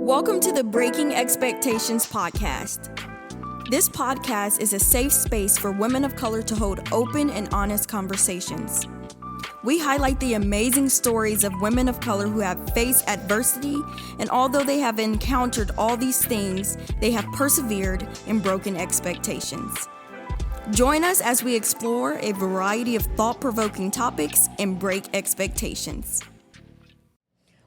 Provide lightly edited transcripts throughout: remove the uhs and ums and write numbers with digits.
Welcome to the Breaking Expectations podcast. This podcast is a safe space for women of color to hold open and honest conversations. We highlight the amazing stories of women of color who have faced adversity, and although they have encountered all these things, they have persevered and broken expectations. Join us as we explore a variety of thought-provoking topics and break expectations.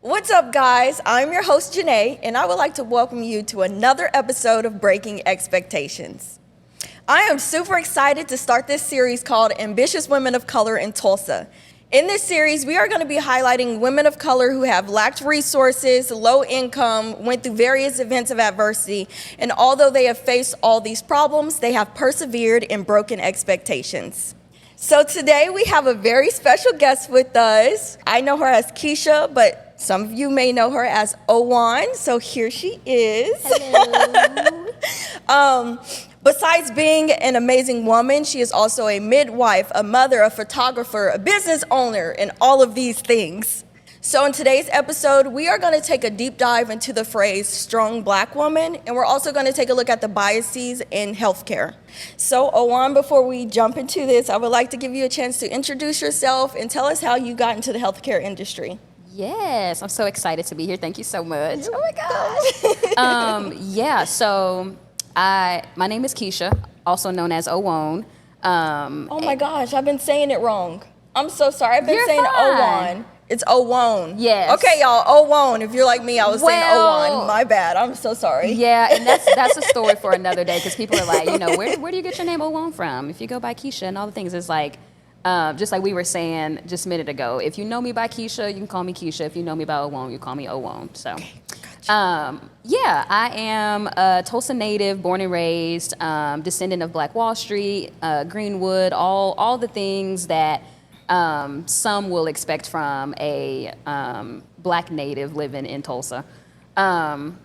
What's up, guys? I'm your host, Janae, and I would like to welcome you to another episode of Breaking Expectations. I am super excited to start this series called Ambitious Women of Color in Tulsa. In this series, we are going to be highlighting women of color who have lacked resources, low income, went through various events of adversity, and although they have faced all these problems, they have persevered and broken expectations. So today we have a very special guest with us. I know her as Kesha, but some of you may know her as Owan, so here she is. Hello. Besides being an amazing woman, she is also a midwife, a mother, a photographer, a business owner, and all of these things. So in today's episode, we are going to take a deep dive into the phrase strong black woman, and we're also going to take a look at the biases in healthcare. So Owan, before we jump into this, I would like to give you a chance to introduce yourself and tell us how you got into the healthcare industry. Yes, I'm so excited to be here. Thank you so much. Oh my gosh. So my name is Kesha, also known as Owan. Oh my gosh, I've been saying it wrong. I'm so sorry. I've been You're saying fine. Owan. It's Owan. Yes. Okay, y'all, Owan. If you're like me, I was saying Owan. My bad. I'm so sorry. Yeah, and that's a story for another day because people are like, where do you get your name Owan from? If you go by Kesha and all the things, it's like, just like we were saying just a minute ago, if you know me by Kesha, you can call me Kesha. If you know me by Owan, you call me Owan. So, okay, gotcha. I am a Tulsa native, born and raised, descendant of Black Wall Street, Greenwood, all the things that some will expect from a Black native living in Tulsa. And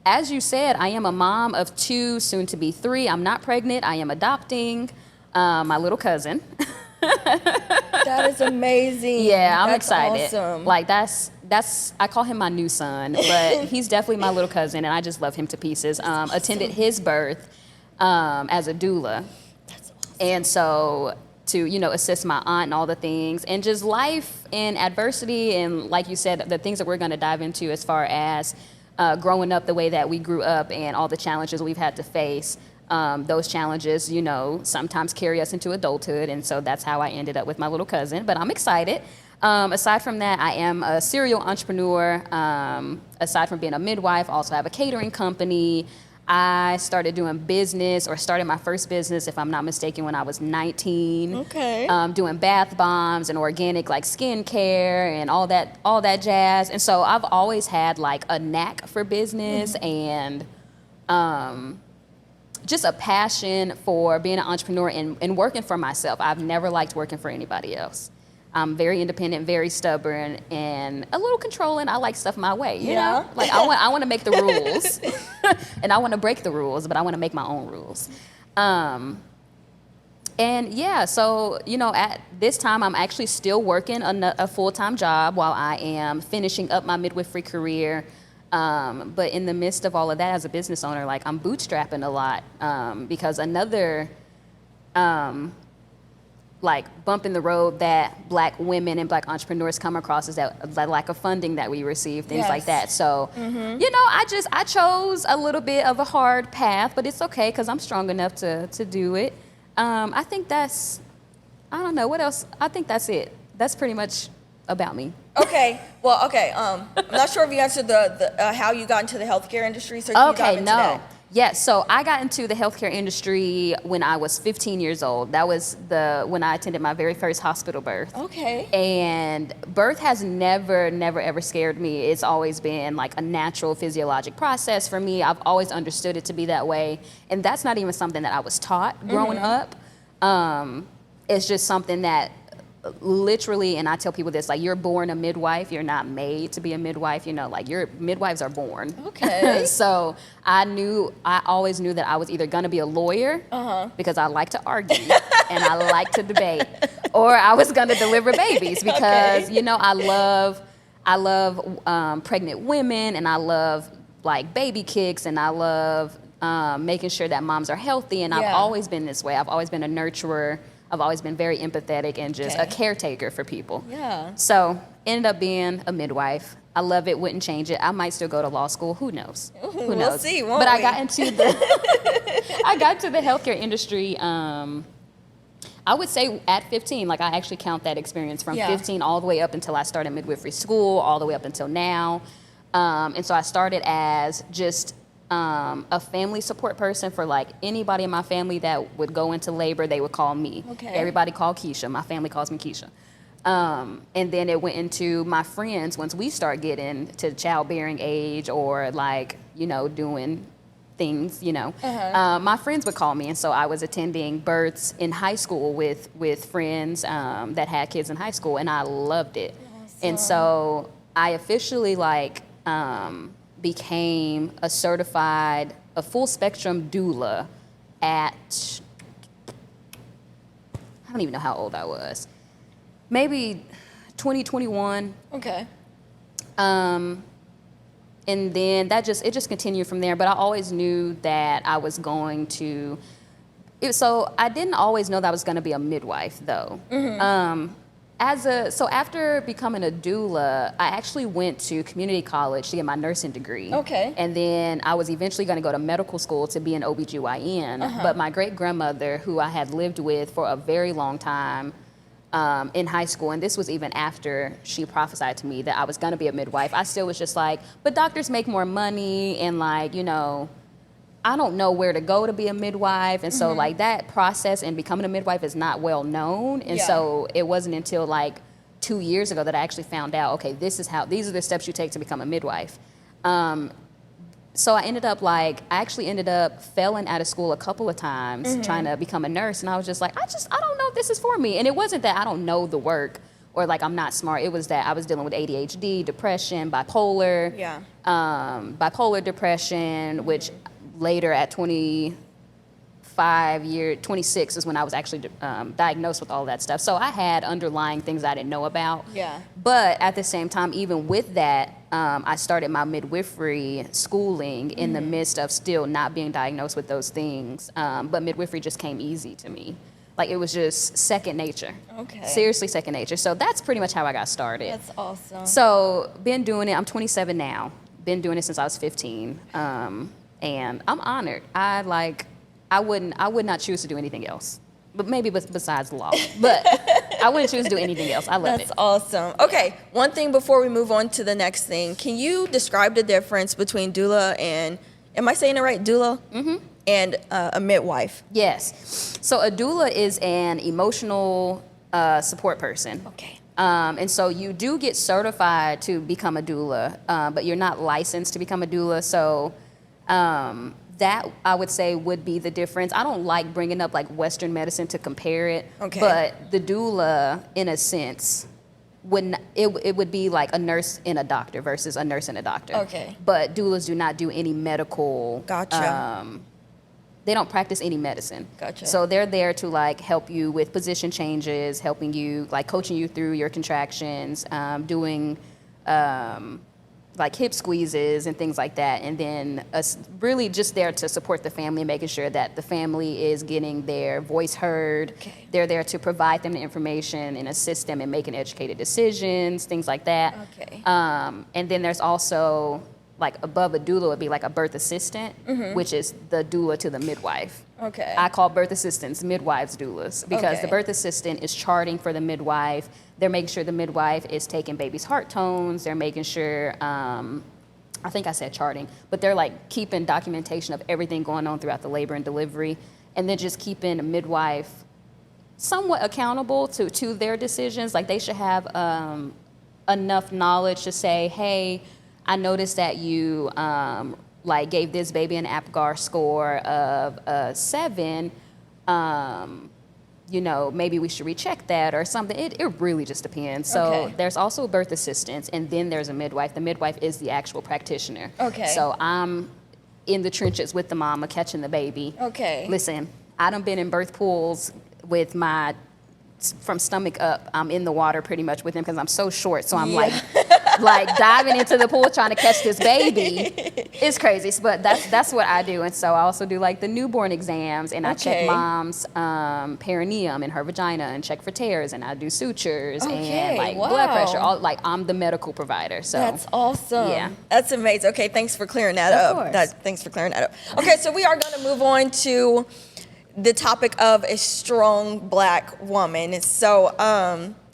as you said, I am a mom of 2, soon to be 3. I'm not pregnant. I am adopting my little cousin. That is amazing. Yeah, I'm That's excited. Awesome. Like that's I call him my new son, but he's definitely my little cousin, and I just love him to pieces. Awesome. Attended his birth as a doula. That's awesome. And so to, assist my aunt and all the things, and just life and adversity, and like you said, the things that we're going to dive into as far as growing up the way that we grew up and all the challenges we've had to face. Those challenges, sometimes carry us into adulthood, and so that's how I ended up with my little cousin. But I'm excited. Aside from that, I am a serial entrepreneur. Aside from being a midwife, I also have a catering company. I started started my first business, if I'm not mistaken, when I was 19. Okay. Doing bath bombs and organic skincare and all that jazz. And so I've always had a knack for business and just a passion for being an entrepreneur and working for myself. I've never liked working for anybody else. I'm very independent, very stubborn, and a little controlling. I like stuff my way, you know? I want to make the rules, and I want to break the rules, but I want to make my own rules. So, at this time, I'm actually still working a full-time job while I am finishing up my midwifery career. But in the midst of all of that, as a business owner, I'm bootstrapping a lot because another bump in the road that Black women and Black entrepreneurs come across is that lack of funding that we receive, things like that. So, I chose a little bit of a hard path, but it's okay because I'm strong enough to do it. I think I don't know, what else? I think that's it. That's pretty much about me. Okay. Well, okay. I'm not sure if you answered the how you got into the healthcare industry. So can you dive into that? Yeah, so I got into the healthcare industry when I was 15 years old. That was when I attended my very first hospital birth. Okay. And birth has never, ever scared me. It's always been a natural physiologic process for me. I've always understood it to be that way. And that's not even something that I was taught growing up. It's just something that literally, and I tell people this, you're born a midwife, you're not made to be a midwife, your midwives are born. Okay. So I always knew that I was either gonna be a lawyer because I like to argue and I like to debate, or I was gonna deliver babies because, I love I love pregnant women, and I love like baby kicks, and I love making sure that moms are healthy. And I've always been this way. I've always been a nurturer. I've always been very empathetic and just a caretaker for people. Yeah. So ended up being a midwife. I love it. Wouldn't change it. I might still go to law school. Who knows? Who knows? We'll see, won't but we? I got into the I got to the healthcare industry. I would say at 15, like I actually count that experience from 15 all the way up until I started midwifery school, all the way up until now. And so I started as just a family support person for like anybody in my family that would go into labor, they would call me. Okay. Everybody called Kesha. My family calls me Kesha. And then it went into my friends once we start getting to childbearing age or like, you know, doing things, you know. My friends would call me, and so I was attending births in high school with friends that had kids in high school, and I loved it. Awesome. And so I officially like became a full spectrum doula at, I don't even know how old I was. Maybe 2021. Okay. And then it just continued from there. But I always knew that I was going to. So I didn't always know that I was going to be a midwife, though. So after becoming a doula, I actually went to community college to get my nursing degree. Okay. And then I was eventually going to go to medical school to be an OBGYN. But my great grandmother, who I had lived with for a very long time, in high school, and this was even after she prophesied to me that I was going to be a midwife, I still was just like, but doctors make more money, and like, you know, I don't know where to go to be a midwife. And so like that process and becoming a midwife is not well known. And so it wasn't until like 2 years ago that I actually found out, okay, these are the steps you take to become a midwife. So I actually ended up failing out of school a couple of times trying to become a nurse. And I was just like, I don't know if this is for me. And it wasn't that I don't know the work or like I'm not smart. It was that I was dealing with ADHD, depression, bipolar, bipolar depression, which later at 26 is when I was actually diagnosed with all that stuff. So I had underlying things I didn't know about. Yeah. But at the same time, even with that, I started my midwifery schooling in the midst of still not being diagnosed with those things. But midwifery just came easy to me. Like it was just second nature. Okay. Seriously, second nature. So that's pretty much how I got started. That's awesome. So been doing it. I'm 27 now. Been doing it since I was 15. And I'm honored. I would not choose to do anything else, but maybe besides law. But I wouldn't choose to do anything else. I love it. That's awesome. Okay, one thing before we move on to the next thing, can you describe the difference between doula and, am I saying it right, doula? And a midwife? Yes. So a doula is an emotional support person. Okay. And so you do get certified to become a doula, but you're not licensed to become a doula. So that I would say would be the difference. I don't like bringing up like Western medicine to compare it, but the doula, in a sense, it would be like a nurse and a doctor versus a nurse and a doctor. Okay. But doulas do not do any medical. Gotcha. They don't practice any medicine. Gotcha. So they're there to like help you with position changes, helping you, like coaching you through your contractions, doing like hip squeezes and things like that. And then really just there to support the family, making sure that the family is getting their voice heard. Okay. They're there to provide them the information and assist them in making educated decisions, things like that. Okay. And then there's also, like above a doula would be like a birth assistant, which is the doula to the midwife. Okay. I call birth assistants midwives doulas because the birth assistant is charting for the midwife. They're making sure the midwife is taking baby's heart tones. They're making sure, I think I said charting, but they're like keeping documentation of everything going on throughout the labor and delivery, and then just keeping a midwife somewhat accountable to their decisions. Like they should have enough knowledge to say, hey, I noticed that you like gave this baby an APGAR score of 7. You know, maybe we should recheck that or something. It really just depends. So there's also birth assistants, and then there's a midwife. The midwife is the actual practitioner. Okay. So I'm in the trenches with the mama catching the baby. Okay. Listen, I done been in birth pools with from stomach up. I'm in the water pretty much with him because I'm so short. So I'm like like diving into the pool trying to catch this baby. It's crazy, but that's what I do. And so I also do like the newborn exams, and I check mom's perineum and her vagina and check for tears, and I do sutures and like blood pressure. All like I'm the medical provider. So that's awesome. Yeah, that's amazing. Okay, thanks for clearing that up. Thanks for clearing that up. Okay, so we are going to move on to the topic of a strong Black woman. So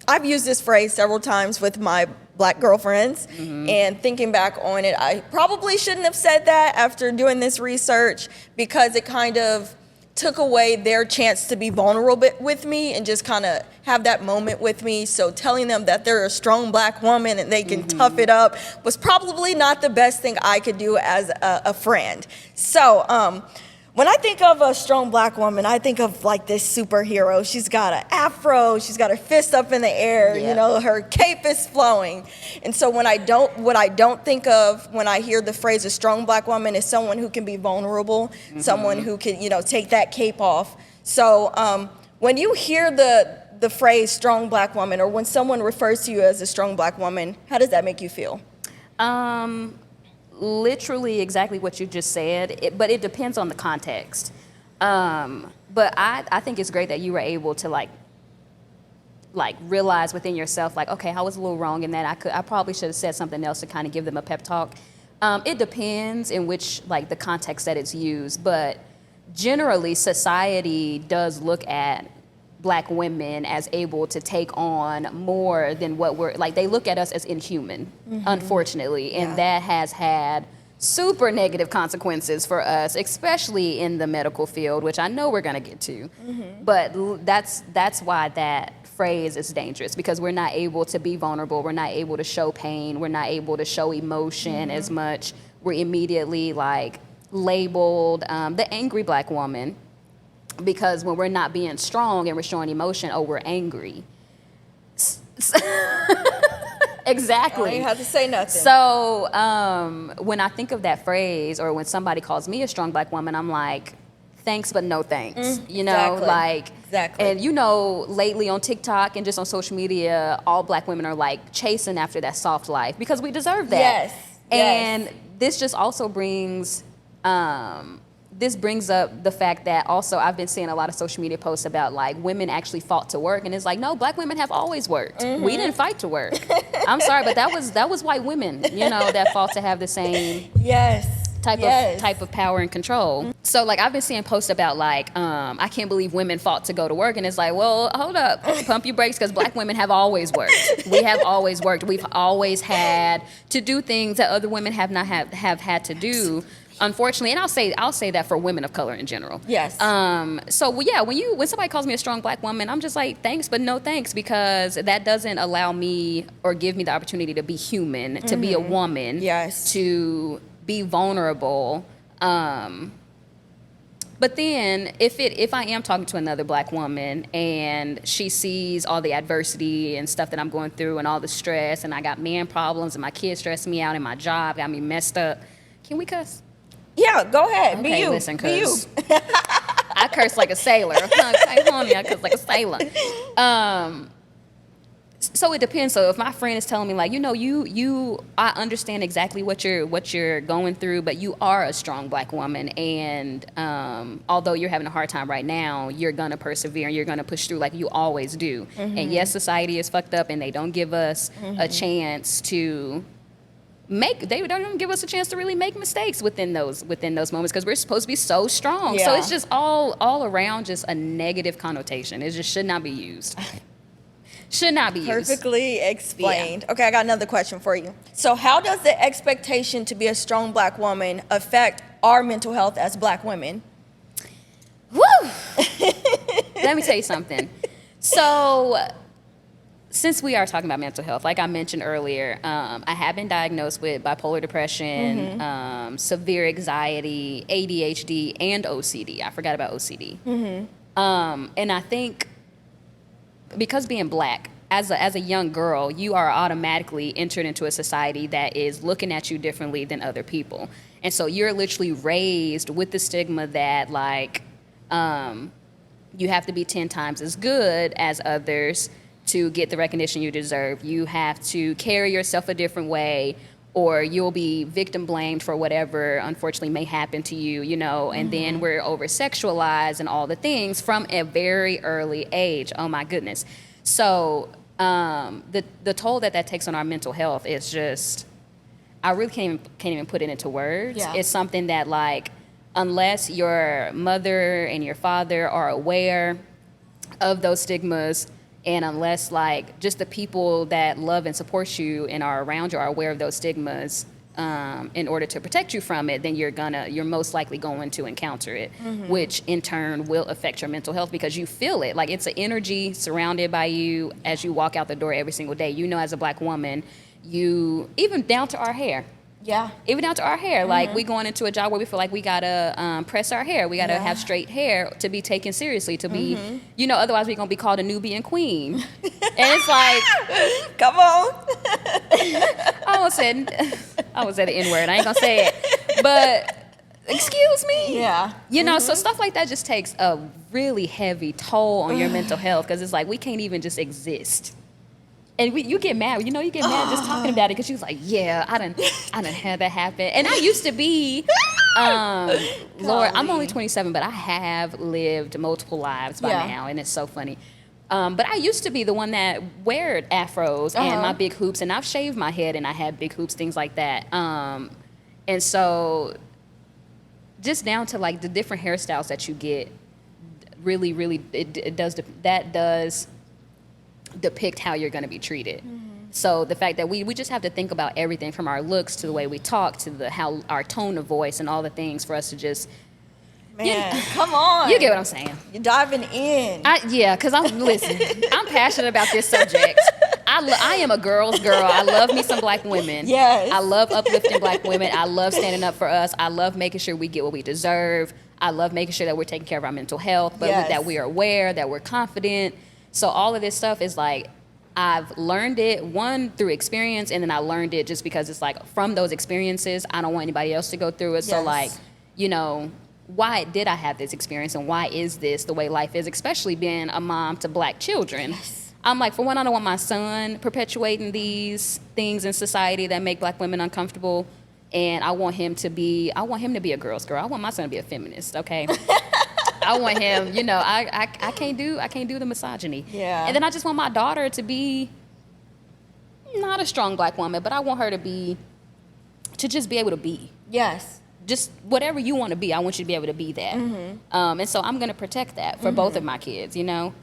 I've used this phrase several times with my Black girlfriends, and thinking back on it, I probably shouldn't have said that after doing this research, because it kind of took away their chance to be vulnerable with me and just kind of have that moment with me. So telling them that they're a strong Black woman and they can tough it up was probably not the best thing I could do as a friend. So when I think of a strong Black woman, I think of like this superhero. She's got an afro, she's got her fist up in the air, you know, her cape is flowing. And so what I don't think of when I hear the phrase a strong Black woman is someone who can be vulnerable, someone who can, you know, take that cape off. So when you hear the phrase strong Black woman, or when someone refers to you as a strong Black woman, how does that make you feel? Literally exactly what you just said, but it depends on the context. But I think it's great that you were able to like realize within yourself, like, okay, I was a little wrong in that. I probably should have said something else to kind of give them a pep talk. It depends in which, like, the context that it's used, but generally society does look at Black women as able to take on more than what we're, like, they look at us as inhuman, unfortunately, and that has had super negative consequences for us, especially in the medical field, which I know we're going to get to. But that's why that phrase is dangerous, because we're not able to be vulnerable, we're not able to show pain, we're not able to show emotion as much. We're immediately like labeled the angry Black woman, because when we're not being strong and we're showing emotion, oh, we're angry. Exactly. You have to say nothing. So when I think of that phrase, or when somebody calls me a strong Black woman, I'm like, thanks, but no thanks. You know, like, and you know, lately on TikTok and just on social media, all Black women are like chasing after that soft life because we deserve that. And this just also brings, this brings up the fact that also I've been seeing a lot of social media posts about like women actually fought to work, and it's like, no, Black women have always worked. We didn't fight to work. I'm sorry, but that was white women, you know, that fought to have the same type of power and control. So like I've been seeing posts about like, I can't believe women fought to go to work, and it's like, well, hold up, pump your brakes, because Black women have always worked. We have always worked. We've always had to do things that other women have not have had to do. Unfortunately, and I'll say that for women of color in general. So well, yeah, when somebody calls me a strong Black woman, I'm just like, thanks, but no thanks, because that doesn't allow me or give me the opportunity to be human, to be a woman, to be vulnerable. But then if I am talking to another Black woman and she sees all the adversity and stuff that I'm going through and all the stress, and I got man problems and my kids stress me out and my job got me messed up, can we cuss? Yeah, go ahead. Okay, be you. Listen, be you. I curse like a sailor. Okay, homie, I curse like a sailor. So it depends. So if my friend is telling me like, you know, I understand exactly what you're going through, but you are a strong Black woman, and although you're having a hard time right now, you're gonna persevere and you're gonna push through like you always do. And yes, society is fucked up, and they don't give us a chance to they don't even give us a chance to really make mistakes within those moments, because we're supposed to be so strong. So it's just all around just a negative connotation. It just should not be used. Should not be used. Perfectly explained. Okay, I got another question for you. So how does the expectation to be a strong Black woman affect our mental health as Black women? Woo! Let me tell you something. So since we are talking about mental health, like I mentioned earlier, I have been diagnosed with bipolar depression, severe anxiety, ADHD, and OCD. I forgot about OCD. And I think because being Black, as a young girl, you are automatically entered into a society that is looking at you differently than other people. And so you're literally raised with the stigma that like you have to be 10 times as good as others to get the recognition you deserve. You have to carry yourself a different way, or you'll be victim blamed for whatever unfortunately may happen to you, you know, and then we're over sexualized and all the things from a very early age. Oh my goodness. So the toll that takes on our mental health is just, I really can't even put it into words. Yeah. It's something that, like, unless your mother and your father are aware of those stigmas, and unless, like, just the people that love and support you and are around you are aware of those stigmas, in order to protect you from it, then you're most likely going to encounter it, which in turn will affect your mental health, because you feel it. Like, it's an energy surrounded by you as you walk out the door every single day. You know, as a Black woman, even down to our hair. Yeah. Even down to our hair. Like, we going into a job where we feel like we gotta press our hair. We gotta have straight hair to be taken seriously, to be, you know, otherwise we're gonna be called a Nubian queen. And it's like, come on. I almost said the N-word. I ain't gonna say it. But excuse me. Yeah. You know, so stuff like that just takes a really heavy toll on your mental health, because it's like, we can't even just exist. And you get mad, you know, just talking about it, because she was like, yeah, I done had that happen. And I used to be, Lord, I'm only 27, but I have lived multiple lives by now, and it's so funny. But I used to be the one that wear afros and my big hoops, and I've shaved my head and I had big hoops, things like that. And so just down to, like, the different hairstyles that you get, really, really, that does depict how you're going to be treated. So the fact that we just have to think about everything from our looks to the way we talk to how our tone of voice and all the things for us to just, man, come on. You get what I'm saying. You're diving in. Because I'm passionate about this subject. I am a girl's girl. I love me some Black women. Yes. I love uplifting Black women. I love standing up for us. I love making sure we get what we deserve. I love making sure that we're taking care of our mental health, but that we are aware, that we're confident. So all of this stuff is like, I've learned it, one, through experience, and then I learned it just because it's like, from those experiences, I don't want anybody else to go through it. Yes. So, like, you know, why did I have this experience, and why is this the way life is, especially being a mom to Black children? Yes. I'm like, for one, I don't want my son perpetuating these things in society that make Black women uncomfortable, and I want him to be a girl's girl. I want my son to be a feminist, okay? I want him, you know, I can't do the misogyny. Yeah. And then I just want my daughter to be not a strong Black woman, but I want her to just be able to be. Yes. Just whatever you want to be, I want you to be able to be that. And so I'm going to protect that for both of my kids, you know.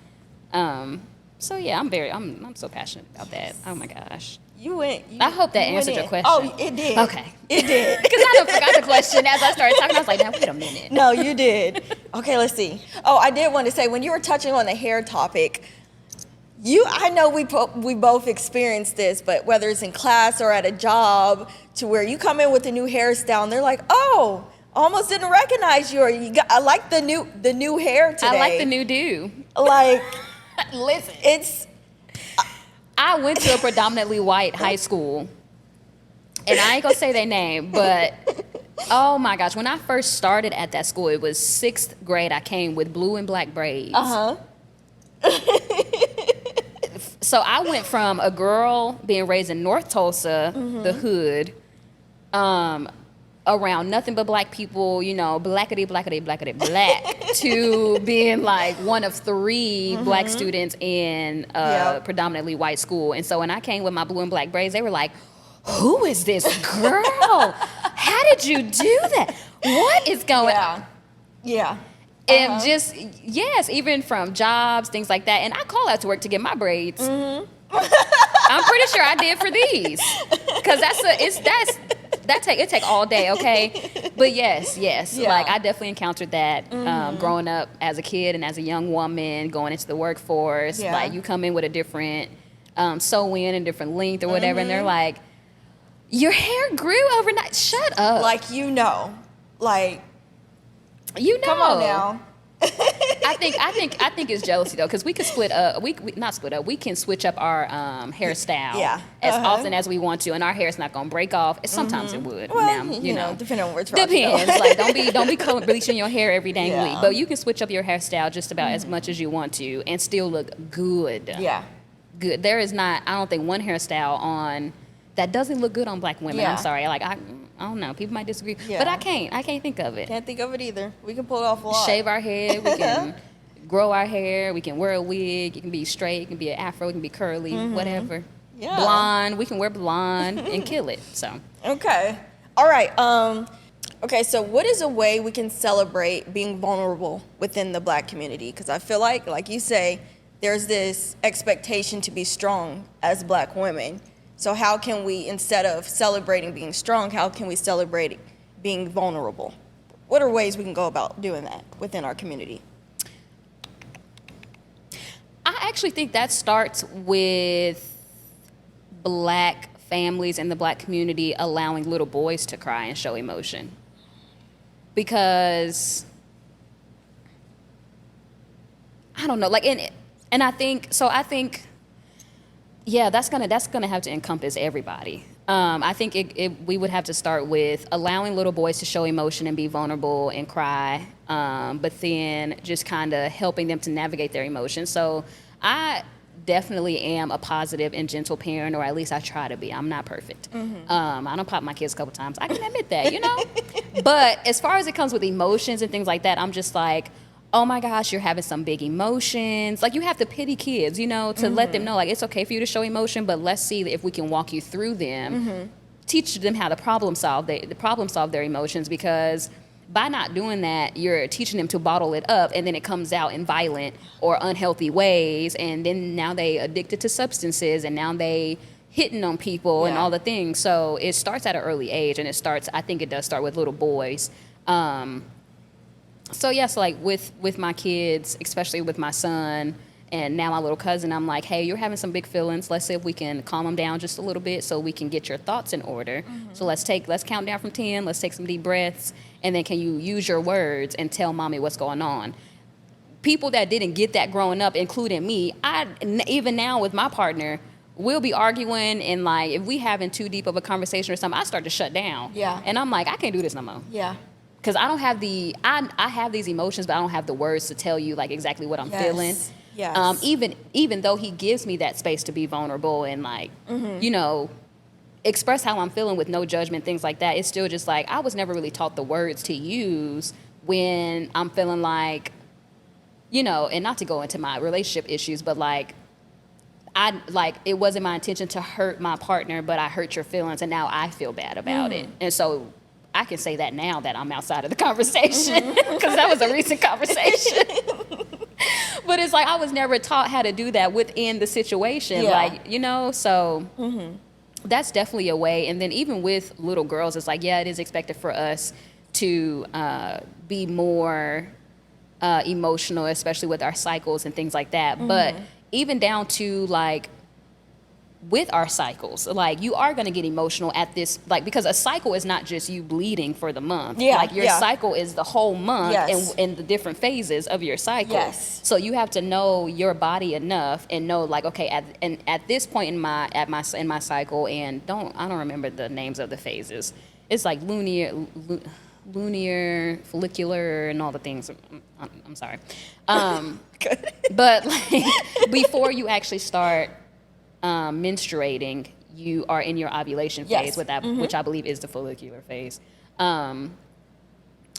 So yeah, I'm so passionate about that. Oh my gosh. I hope that answered your question. Oh, it did. Okay. It did. Because I done forgot the question as I started talking. I was like, now, wait a minute. No, you did. Okay, let's see. Oh, I did want to say, when you were touching on the hair topic, I know we both experienced this, but whether it's in class or at a job, to where you come in with a new hairstyle and they're like, oh, almost didn't recognize you, or I like the new hair today. I like the new do. Like, listen, I went to a predominantly white high school, and I ain't gonna say their name, but oh my gosh, when I first started at that school, it was 6th grade. I came with blue and black braids. So I went from a girl being raised in North Tulsa, the hood, around nothing but Black people, you know, blackity, blackity, blackity, black, to being like one of 3 Black students in a predominantly white school. And so when I came with my blue and black braids, they were like, who is this girl? How did you do that? What is going on? Yeah. And just, yes, even from jobs, things like that. And I call out to work to get my braids. I'm pretty sure I did for these. Because it take all day, okay? But yes. Yeah. Like, I definitely encountered that growing up as a kid and as a young woman, going into the workforce. Yeah. Like, you come in with a different sew-in and different length or whatever, and they're like, your hair grew overnight. Shut up. Like, you know. Come on now. I think it's jealousy though, because we could split up. We not split up. We can switch up our hairstyle as often as we want to, and our hair is not gonna break off. Sometimes it would. Well, now, you know, depending on where it's depends. Like, don't be bleaching your hair every dang week, but you can switch up your hairstyle just about as much as you want to, and still look good. Yeah. good. There is not, I don't think, one hairstyle on that doesn't look good on black women. Yeah. I'm sorry. Like, I don't know. People might disagree. Yeah. But I can't think of it. Can't think of it either. We can pull it off a lot. Shave our head. We can grow our hair. We can wear a wig. It can be straight. It can be an afro. It can be curly. Whatever. Yeah. Blonde. We can wear blonde and kill it. So. Okay. All right. Okay, so what is a way we can celebrate being vulnerable within the black community? Because I feel like you say, there's this expectation to be strong as black women. So how can we, instead of celebrating being strong, how can we celebrate being vulnerable? What are ways we can go about doing that within our community? I actually think that starts with black families and the black community allowing little boys to cry and show emotion. Because I don't know, like, and I think, yeah, that's gonna have to encompass everybody. I think we would have to start with allowing little boys to show emotion and be vulnerable and cry, but then just kind of helping them to navigate their emotions. So I definitely am a positive and gentle parent, or at least I try to be. I'm not perfect. I don't pop my kids a couple times. I can admit that, you know? But as far as it comes with emotions and things like that, I'm just like, oh my gosh, you're having some big emotions. Like, you have to pity kids, you know, to let them know, like, it's okay for you to show emotion, but let's see if we can walk you through them, teach them how to problem solve their emotions, because by not doing that, you're teaching them to bottle it up, and then it comes out in violent or unhealthy ways, and then now they addicted to substances, and now they hitting on people and all the things. So it starts at an early age, and I think it does start with little boys. So yes, like with my kids, especially with my son and now my little cousin, I'm like, hey, you're having some big feelings. Let's see if we can calm them down just a little bit so we can get your thoughts in order. So let's count down from 10. Let's take some deep breaths, and then can you use your words and tell mommy what's going on? People that didn't get that growing up, including me, even now with my partner, we'll be arguing, and like if we having too deep of a conversation or something, I start to shut down. Yeah. And I'm like, I can't do this no more. Yeah. Because I don't have I have these emotions, but I don't have the words to tell you like exactly what I'm feeling. Yes. Even though he gives me that space to be vulnerable and like, you know, express how I'm feeling with no judgment, things like that, it's still just like, I was never really taught the words to use when I'm feeling like, you know, and not to go into my relationship issues, but like, it wasn't my intention to hurt my partner, but I hurt your feelings, and now I feel bad about it. And so I can say that now that I'm outside of the conversation, because that was a recent conversation. But it's like I was never taught how to do that within the situation, like, you know, so that's definitely a way. And then even with little girls, it's like, yeah, it is expected for us to be more emotional, especially with our cycles and things like that. But even down to like with our cycles, like you are going to get emotional at this, like, because a cycle is not just you bleeding for the month. Like your cycle is the whole month and the different phases of your cycle. So you have to know your body enough and know like, okay, at this point in my cycle, and I don't remember the names of the phases. It's like lunar, follicular, and all the things. I'm sorry. But like before you actually start menstruating, you are in your ovulation phase with that, which I believe is the follicular phase.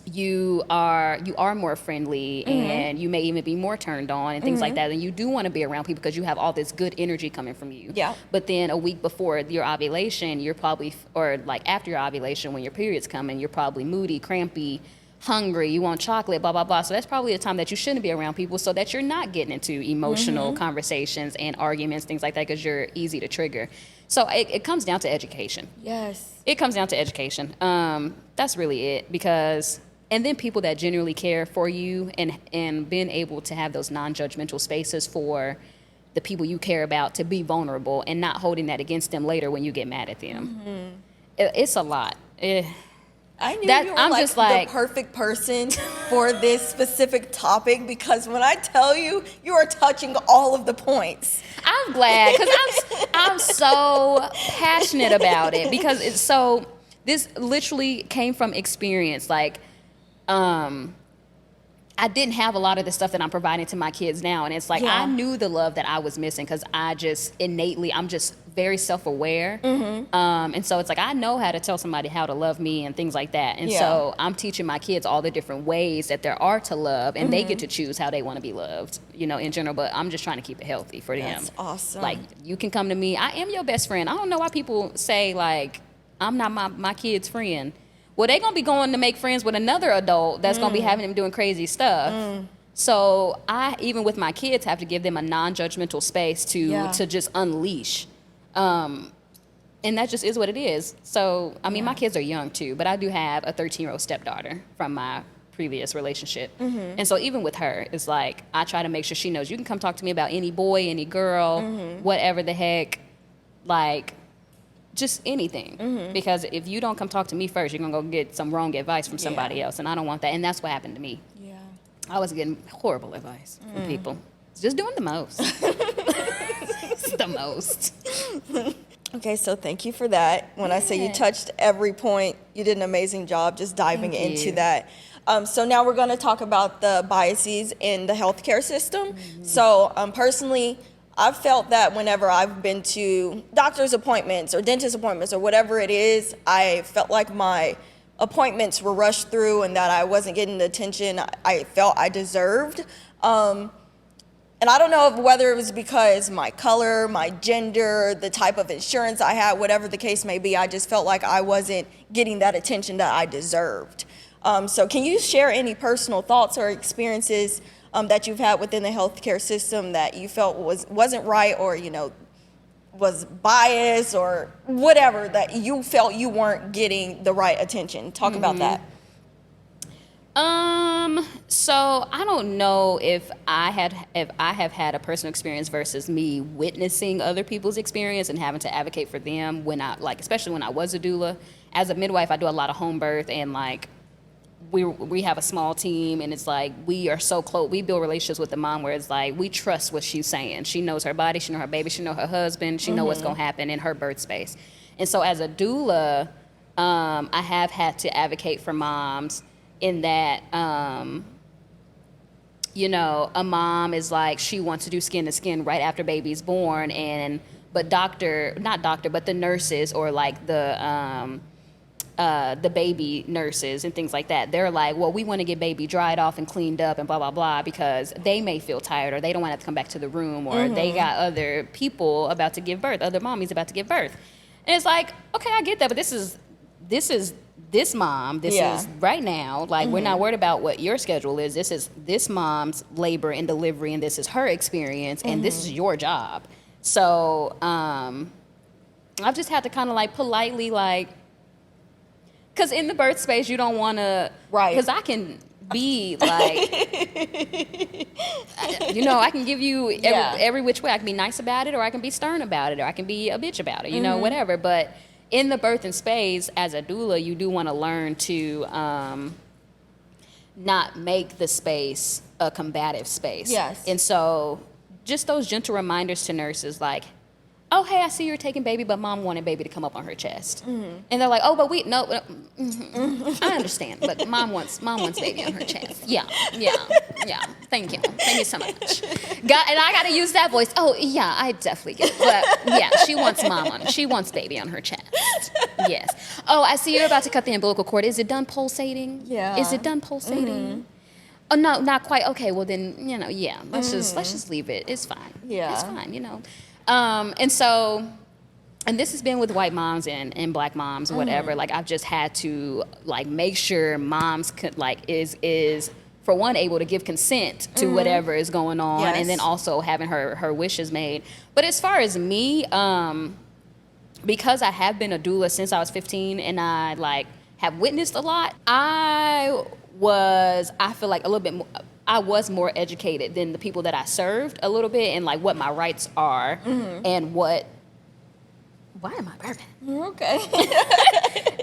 You are more friendly, and you may even be more turned on and things like that. And you do want to be around people because you have all this good energy coming from you. But then a week before your ovulation, you're probably, or like after your ovulation, when your period's coming, you're probably moody, crampy, hungry, you want chocolate, blah, blah, blah. So that's probably a time that you shouldn't be around people, so that you're not getting into emotional conversations and arguments, things like that, because you're easy to trigger. So it comes down to education. It comes down to education. That's really it, because, and then people that genuinely care for you and being able to have those non-judgmental spaces for the people you care about to be vulnerable and not holding that against them later when you get mad at them. It's a lot. I knew you were just the perfect person for this specific topic, because when I tell you, you are touching all of the points. I'm glad, because I'm so passionate about it, because it's so, this literally came from experience. Like, I didn't have a lot of the stuff that I'm providing to my kids now. And it's like, I knew the love that I was missing because I just I'm just very self-aware. And so it's like, I know how to tell somebody how to love me and things like that. And so I'm teaching my kids all the different ways that there are to love, and they get to choose how they want to be loved, you know, in general. But I'm just trying to keep it healthy for them. That's awesome. Like, you can come to me. I am your best friend. I don't know why people say, like, I'm not my kid's friend. Well, they're going to be going to make friends with another adult that's going to be having them doing crazy stuff. So I, even with my kids, have to give them a non-judgmental space to just unleash. And that just is what it is. So, I mean, my kids are young, too, but I do have a 13-year-old stepdaughter from my previous relationship. And so even with her, it's like, I try to make sure she knows you can come talk to me about any boy, any girl, whatever the heck, like, just anything. Because if you don't come talk to me first, you're going to go get some wrong advice from somebody else. And I don't want that. And that's what happened to me. Yeah. I was getting horrible advice from people. Just doing the most. The most. Okay, so thank you for that. When I say you touched every point, you did an amazing job just diving into that. So now we're going to talk about the biases in the healthcare system. So personally, I've felt that whenever I've been to doctor's appointments or dentist appointments or whatever it is, I felt like my appointments were rushed through and that I wasn't getting the attention I felt I deserved. And I don't know whether it was because my color, my gender, the type of insurance I had, whatever the case may be, I just felt like I wasn't getting that attention that I deserved. So can you share any personal thoughts or experiences that you've had within the healthcare system that you felt wasn't right, or, you know, was biased or whatever, that you felt you weren't getting the right attention? Talk about that. So I don't know if I have had a personal experience versus me witnessing other people's experience and having to advocate for them when especially when I was a doula. As a midwife, I do a lot of home birth, and like, we have a small team, and it's like, we are so close. We build relationships with the mom where it's like, we trust what she's saying. She knows her body, she knows her baby, she knows her husband, she knows what's going to happen in her birth space. And so as a doula, I have had to advocate for moms in that, you know, a mom is like, she wants to do skin to skin right after baby's born, but the nurses, or like the baby nurses and things like that, they're like, well, we want to get baby dried off and cleaned up and blah, blah, blah, because they may feel tired, or they don't want to have to come back to the room, or they got other people about to give birth, other mommies about to give birth. And it's like, okay, I get that, but this is this mom, this is right now, like, we're not worried about what your schedule is. This is this mom's labor and delivery, and this is her experience, and this is your job. So I've just had to kind of like politely, like, because in the birth space, you don't want to, because I can be like, you know, I can give you every which way. I can be nice about it, or I can be stern about it, or I can be a bitch about it, you know, whatever. But in the birthing space, as a doula, you do want to learn to not make the space a combative space. Yes. And so just those gentle reminders to nurses, like, oh, hey, I see you're taking baby, but mom wanted baby to come up on her chest. And they're like, oh, but I understand, but mom wants baby on her chest. Yeah. Thank you so much. And I got to use that voice. Oh, yeah, I definitely get it. But yeah, she wants baby on her chest. Yes. Oh, I see you're about to cut the umbilical cord. Is it done pulsating? Yeah. Is it done pulsating? Oh, no, not quite. Okay, well then, you know, yeah, let's just leave it. It's fine. Yeah. It's fine, you know. And so, and this has been with white moms and black moms, whatever. Like, I've just had to, like, make sure moms could, like, is for one, able to give consent to whatever is going on, and then also having her wishes made. But as far as me, because I have been a doula since I was 15, and I, like, have witnessed a lot, I feel like a little bit more, I was more educated than the people that I served a little bit, and like what my rights are and why am I burping? Okay.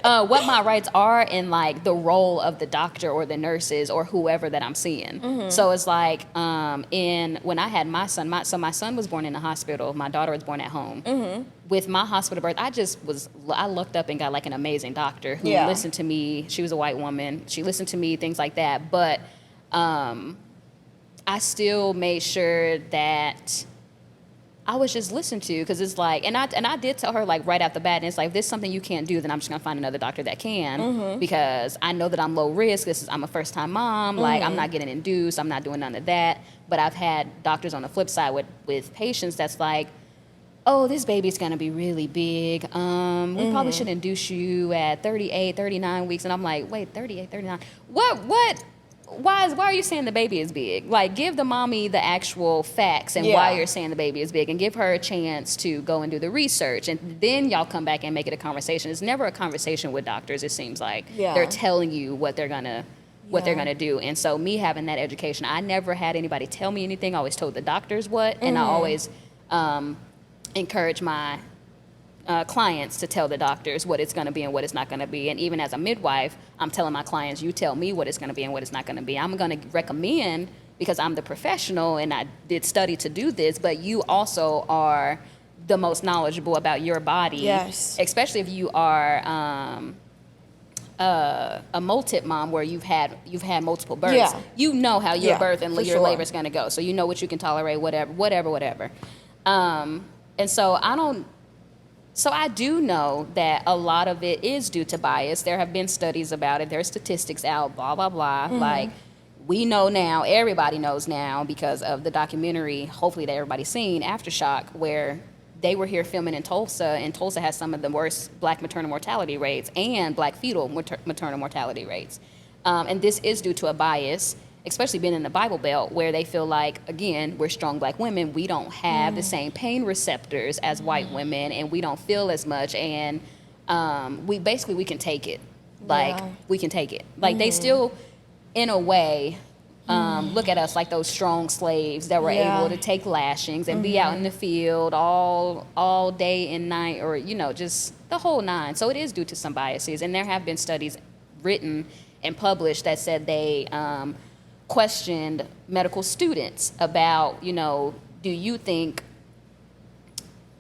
What my rights are, and like the role of the doctor or the nurses or whoever that I'm seeing. So it's like when I had my son, my son was born in the hospital. My daughter was born at home. With my hospital birth, I looked up and got like an amazing doctor who listened to me. She was a white woman. She listened to me, things like that. But I still made sure that I was just listened to, because it's like, and I did tell her, like, right off the bat, and it's like, if this is something you can't do, then I'm just gonna find another doctor that can, because I know that I'm low risk. I'm a first time mom. Like, I'm not getting induced. I'm not doing none of that. But I've had doctors on the flip side with patients that's like, oh, this baby's gonna be really big. We probably should induce you at 38, 39 weeks. And I'm like, wait, 38, 39? What? Why are you saying the baby is big? Like, give the mommy the actual facts and why you're saying the baby is big, and give her a chance to go and do the research, and then y'all come back and make it a conversation. It's never a conversation with doctors. It seems like they're telling you what they're gonna do. And so me having that education, I never had anybody tell me anything. I always told the doctors what, and I always encourage my clients to tell the doctors what it's going to be and what it's not going to be. And even as a midwife, I'm telling my clients, you tell me what it's going to be and what it's not going to be. I'm going to recommend, because I'm the professional and I did study to do this, but you also are the most knowledgeable about your body. Yes. Especially if you are a multi mom where you've had multiple births. Yeah. You know how your birth and your sure. labor is going to go. So you know what you can tolerate, whatever. And so I do know that a lot of it is due to bias. There have been studies about it. There are statistics out, blah, blah, blah. Like, we know now, everybody knows now, because of the documentary, hopefully that everybody's seen, Aftershock, where they were here filming in Tulsa, and Tulsa has some of the worst Black maternal mortality rates and Black fetal maternal mortality rates. And this is due to a bias, especially being in the Bible Belt, where they feel like, again, we're strong Black women. We don't have the same pain receptors as white women, and we don't feel as much. And we can take it. Like, we can take it. Like, they still, in a way, look at us like those strong slaves that were able to take lashings and be out in the field all day and night, or, just the whole nine. So it is due to some biases. And there have been studies written and published that said they questioned medical students about, do you think,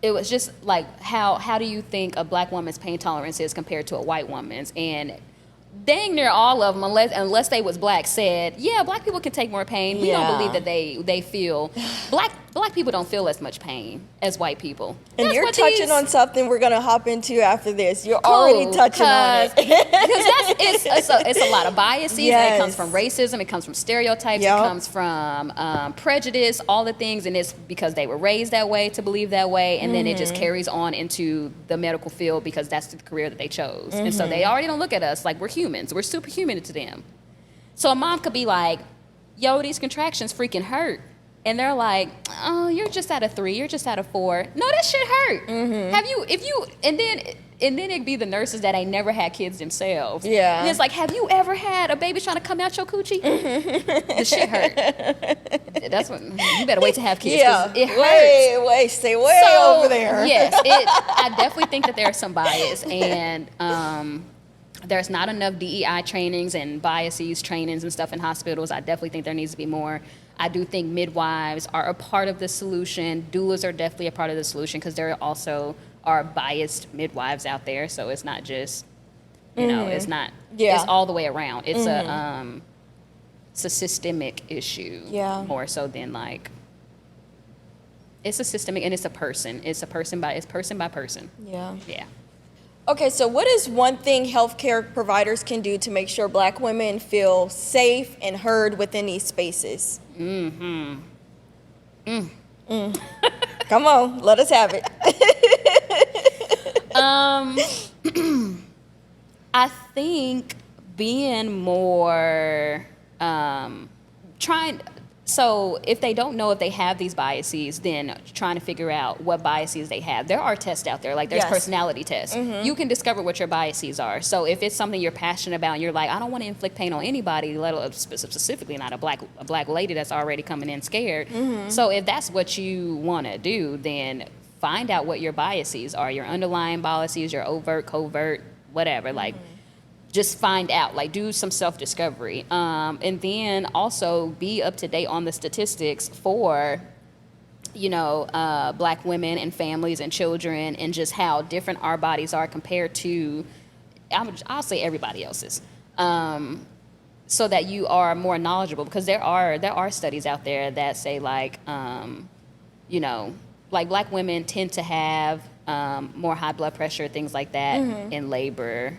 it was just like, how do you think a Black woman's pain tolerance is compared to a white woman's? And dang near all of them, unless they was Black, said, yeah, Black people can take more pain. We don't believe that they feel, Black people don't feel as much pain as white people. And that's you're touching on something we're going to hop into after this. You're already touching on it. Because it's a lot of biases. Yes. It comes from racism. It comes from stereotypes. Yep. It comes from prejudice, all the things. And it's because they were raised that way to believe that way. And then it just carries on into the medical field because that's the career that they chose. And so they already don't look at us like we're humans. We're superhuman to them. So a mom could be like, yo, these contractions freaking hurt. And they're like, oh, you're just at a 3, you're just at a 4. No, that shit hurt. And then it'd be the nurses that ain't never had kids themselves. Yeah. And it's like, have you ever had a baby trying to come out your coochie? The shit hurt. That's what, you better wait to have kids. Yeah. It hurts. Wait, stay way over there. Yes, I definitely think that there's some bias. And there's not enough DEI trainings and biases trainings and stuff in hospitals. I definitely think there needs to be more. I do think midwives are a part of the solution. Doulas are definitely a part of the solution, because there also are biased midwives out there. So it's not just, it's not, it's all the way around. It's a systemic issue more so than like, it's a systemic, and it's a person. It's person by person. Yeah. Yeah. Okay, so what is one thing healthcare providers can do to make sure Black women feel safe and heard within these spaces? Come on, let us have it. I think being more so if they don't know if they have these biases, then trying to figure out what biases they have. There are tests out there, like there's personality tests. You can discover what your biases are. So if it's something you're passionate about and you're like, I don't want to inflict pain on anybody, let alone specifically not a black lady that's already coming in scared. So if that's what you want to do, then find out what your biases are, your underlying biases, your overt, covert, whatever. Like, just find out, like, do some self-discovery. And then also be up to date on the statistics for, Black women and families and children, and just how different our bodies are compared to, I'll say everybody else's. so that you are more knowledgeable, because there are studies out there that say like like black women tend to have more high blood pressure, things like that, in labor,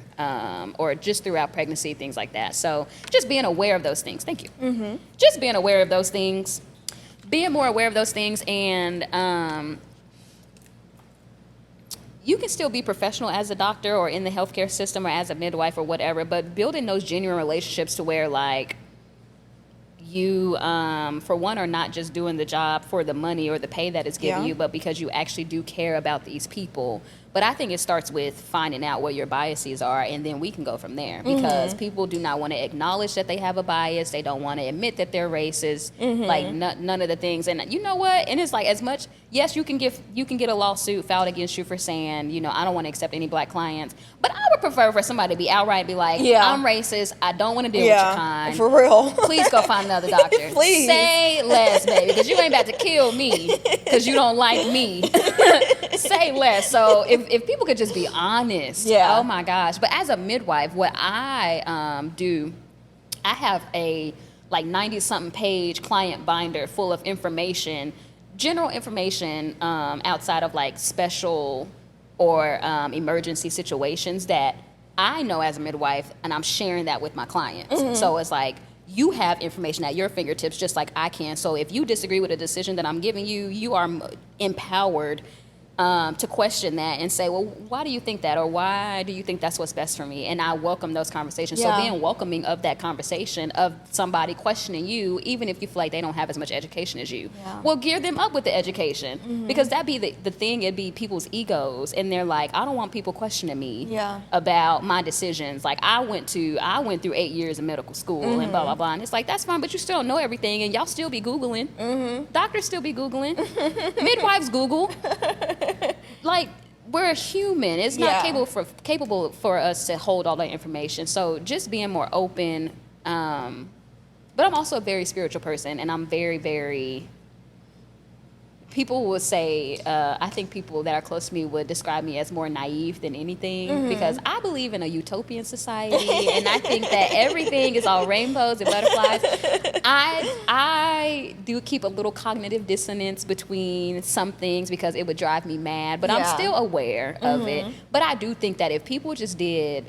or just throughout pregnancy, things like that. So just being aware of those things. Thank you. Just being aware of those things, being more aware of those things, and you can still be professional as a doctor or in the healthcare system or as a midwife or whatever, but building those genuine relationships to where like you, for one, are not just doing the job for the money or the pay that is given you, but because you actually do care about these people. But I think it starts with finding out what your biases are, and then we can go from there, because people do not want to acknowledge that they have a bias. They don't want to admit that they're racist, like none of the things. And you know what? And it's like, as much, yes, you can get a lawsuit filed against you for saying, I don't want to accept any black clients. But I would prefer for somebody to be outright be like, I'm racist. I don't want to deal with your kind. For real. Please go find another doctor. Please. Say less, baby, because you ain't about to kill me because you don't like me. Say less. So if people could just be honest, oh my gosh. But as a midwife, what I do, I have a like 90-something page client binder full of information, general information, outside of like special or emergency situations that I know as a midwife, and I'm sharing that with my clients. So it's like, you have information at your fingertips just like I can. So if you disagree with a decision that I'm giving you, you are empowered to question that and say, well, why do you think that? Or why do you think that's what's best for me? And I welcome those conversations. So being welcoming of that conversation of somebody questioning you, even if you feel like they don't have as much education as you, well, gear them up with the education, because that'd be the thing. It'd be people's egos, and they're like, I don't want people questioning me about my decisions. Like I went through 8 years of medical school and blah, blah, blah. And it's like, that's fine, but you still don't know everything, and y'all still be Googling. Doctors still be Googling. Midwives Google. Like, we're human. It's not capable for us to hold all that information. So just being more open. But I'm also a very spiritual person, and I'm very, very... People would say, I think people that are close to me would describe me as more naive than anything, because I believe in a utopian society, and I think that everything is all rainbows and butterflies. I do keep a little cognitive dissonance between some things because it would drive me mad, but I'm still aware of it. But I do think that if people just did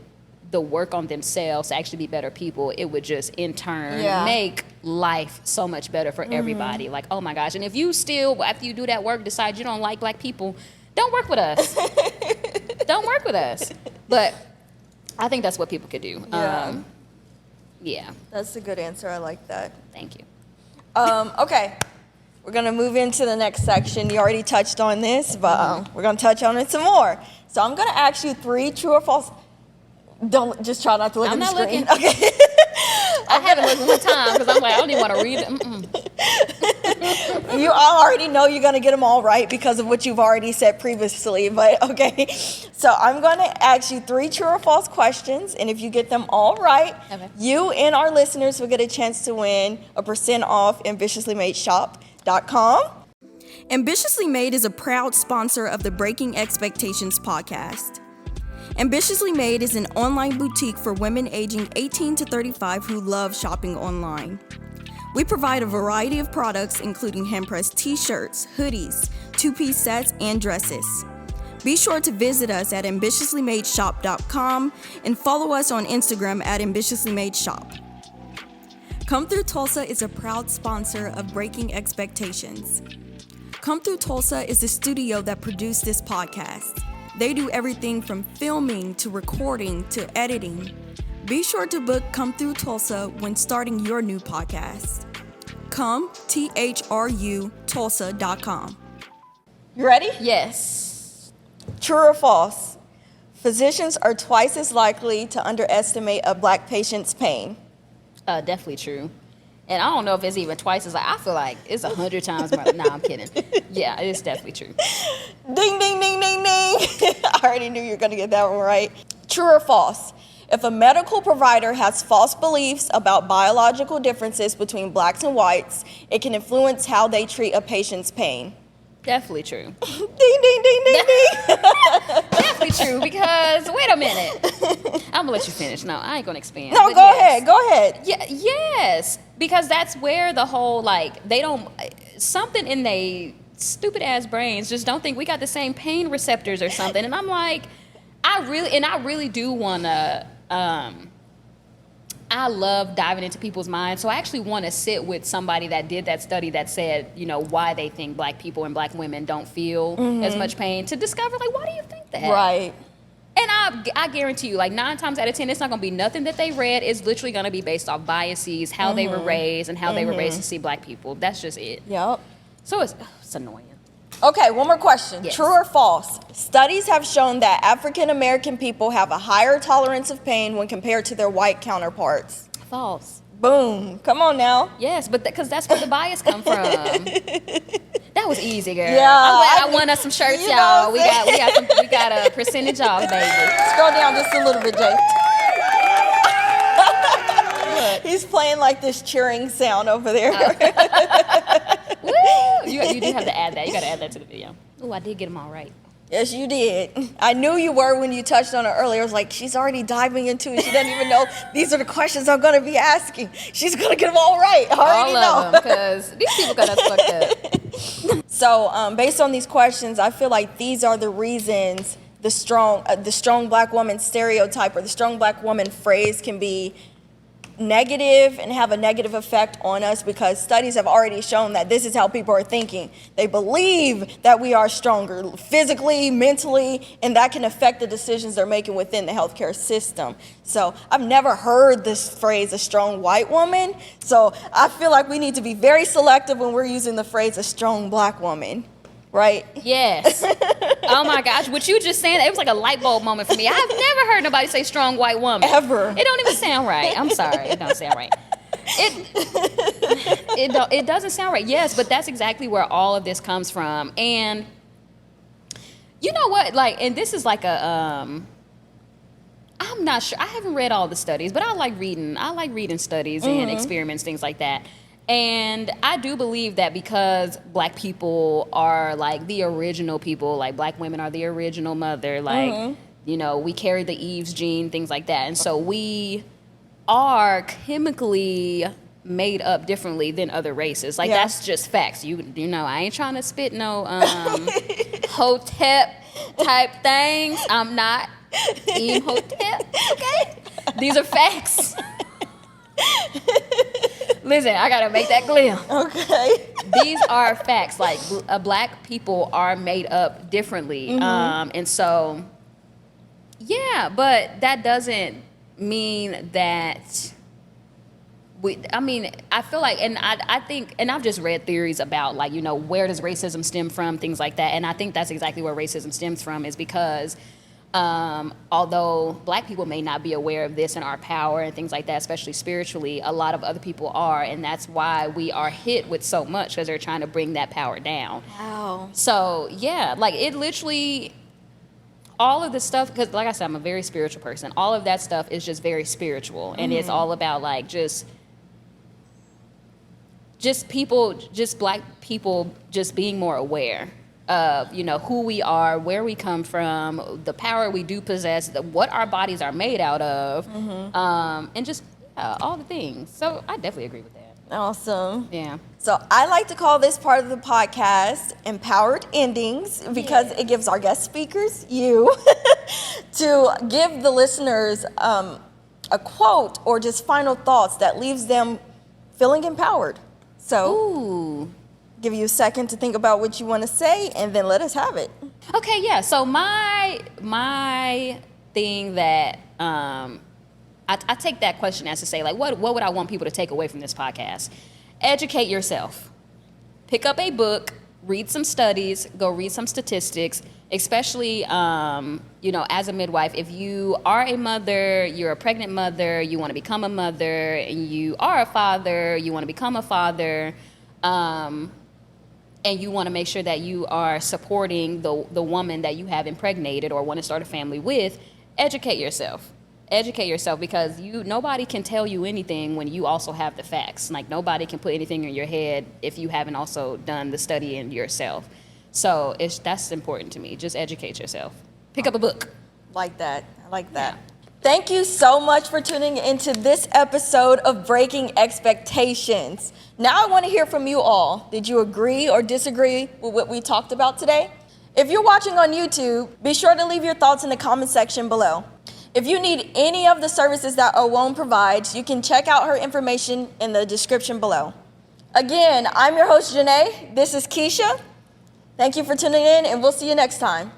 the work on themselves to actually be better people, it would just in turn make life so much better for everybody. Like, oh my gosh. And if you still, after you do that work, decide you don't like black people, don't work with us. Don't work with us. But I think that's what people could do. That's a good answer. I like that. Thank you. Okay. We're going to move into the next section. You already touched on this, but we're going to touch on it some more. So I'm going to ask you 3 true or false. Don't just try not to look at the screen. Looking. Okay. I haven't looked at my time because I'm like, I don't even want to read it. You already know you're going to get them all right because of what you've already said previously. But okay. So I'm going to ask you 3 true or false questions. And if you get them all right, you and our listeners will get a chance to win a % off ambitiouslymadeshop.com. Ambitiously Made is a proud sponsor of the Breaking Expectations podcast. Ambitiously Made is an online boutique for women aging 18 to 35 who love shopping online. We provide a variety of products including hand-pressed t-shirts, hoodies, 2-piece sets, and dresses. Be sure to visit us at ambitiouslymadeshop.com and follow us on Instagram at ambitiouslymadeshop. Come Through Tulsa is a proud sponsor of Breaking Expectations. Come Through Tulsa is the studio that produced this podcast. They do everything from filming to recording to editing. Be sure to book Come Through Tulsa when starting your new podcast. Come, THRU, Tulsa.com. You ready? Yes. True or false? Physicians are twice as likely to underestimate a black patient's pain. Definitely true. And I don't know if it's even twice as, I feel like it's 100 times more. No, I'm kidding. Yeah, it's definitely true. Ding, ding, ding, ding, ding. I already knew you were going to get that one right. True or false? If a medical provider has false beliefs about biological differences between blacks and whites, it can influence how they treat a patient's pain. Definitely true. Ding, ding, ding, ding, ding. Definitely true, because wait a minute. I'm gonna let you finish. No, I ain't gonna expand. No, But go yes. ahead. Go ahead. Yeah, yes, because that's where the whole, like, they don't, something in they stupid ass brains just don't think we got the same pain receptors or something. And I'm like, I really do wanna, I love diving into people's minds. So I actually want to sit with somebody that did that study that said, you know, why they think black people and black women don't feel as much pain, to discover, like, why do you think that? Right. And I guarantee you, like 9 times out of 10, it's not going to be nothing that they read. It's literally going to be based off biases, how they were raised, and how they were raised to see black people. That's just it. Yep. So it's annoying. Okay, one more question. Yes. True or false? Studies have shown that African American people have a higher tolerance of pain when compared to their white counterparts. False. Boom. Come on now. Yes, but because that's where the bias come from. That was easy, girl. Yeah, I won us some shirts, you know y'all. what We got a percentage off, baby. Scroll down just a little bit, Jay. He's playing like this cheering sound over there. Woo! You do have to add that. You got to add that to the video. Oh, I did get them all right. Yes, you did. I knew you were when you touched on it earlier. I was like, she's already diving into it. She doesn't even know these are the questions I'm going to be asking. She's going to get them all right. I already know. All of them, because these people got us fucked up. So based on these questions, I feel like these are the reasons the strong black woman stereotype or the strong black woman phrase can be negative and have a negative effect on us, because studies have already shown that this is how people are thinking. They believe that we are stronger physically, mentally, and that can affect the decisions they're making within the healthcare system. So I've never heard this phrase, a strong white woman. So I feel like we need to be very selective when we're using the phrase a strong black woman. Right? Yes. Oh my gosh, what you just saying, it was like a light bulb moment for me. I've never heard nobody say strong white woman. Ever. It don't even sound right. I'm sorry, it don't sound right. It doesn't sound right. Yes, but that's exactly where all of this comes from. And you know what? Like, and this is like a I'm not sure. I haven't read all the studies, but I like reading studies and experiments, things like that. And I do believe that because black people are like the original people, like black women are the original mother, like, you know, we carry the Eve's gene, things like that. And so we are chemically made up differently than other races. Like, that's just facts. You know, I ain't trying to spit no Hotep type things. I'm not Hotep, okay? These are facts. Listen, I gotta make that clear. Okay. These are facts. Like, black people are made up differently, and so, yeah. But that doesn't mean that I mean, I feel like, and I think, and I've just read theories about, like, you know, where does racism stem from, things like that, and I think that's exactly where racism stems from, is because although black people may not be aware of this and our power and things like that, especially spiritually, a lot of other people are, and that's why we are hit with so much, because they're trying to bring that power down. Wow. So yeah, like, it literally, all of this stuff, because like I said, I'm a very spiritual person. All of that stuff is just very spiritual, and it's all about, like, just people, just black people just being more aware of, you know, who we are, where we come from, the power we do possess, what our bodies are made out of, and just all the things. So I definitely agree with that. Awesome. Yeah. So I like to call this part of the podcast Empowered Endings, because it gives our guest speakers, you, to give the listeners a quote or just final thoughts that leaves them feeling empowered. So Ooh. give you a second to think about what you want to say, and then let us have it. Okay, yeah. So my thing that I take that question as to say, like, what would I want people to take away from this podcast? Educate yourself. Pick up a book, read some studies, go read some statistics, especially, you know, as a midwife. If you are a mother, you're a pregnant mother, you want to become a mother, and you are a father, you want to become a father, and you want to make sure that you are supporting the woman that you have impregnated or want to start a family with, educate yourself. Educate yourself, because nobody can tell you anything when you also have the facts. Like, nobody can put anything in your head if you haven't also done the studying yourself. So that's important to me. Just educate yourself. Pick up a book. Like that. I like that. Thank you so much for tuning into this episode of Breaking Expectations. Now I want to hear from you all. Did you agree or disagree with what we talked about today? If you're watching on YouTube, be sure to leave your thoughts in the comment section below. If you need any of the services that Owone provides, you can check out her information in the description below. Again, I'm your host, Janae. This is Kesha. Thank you for tuning in, and we'll see you next time.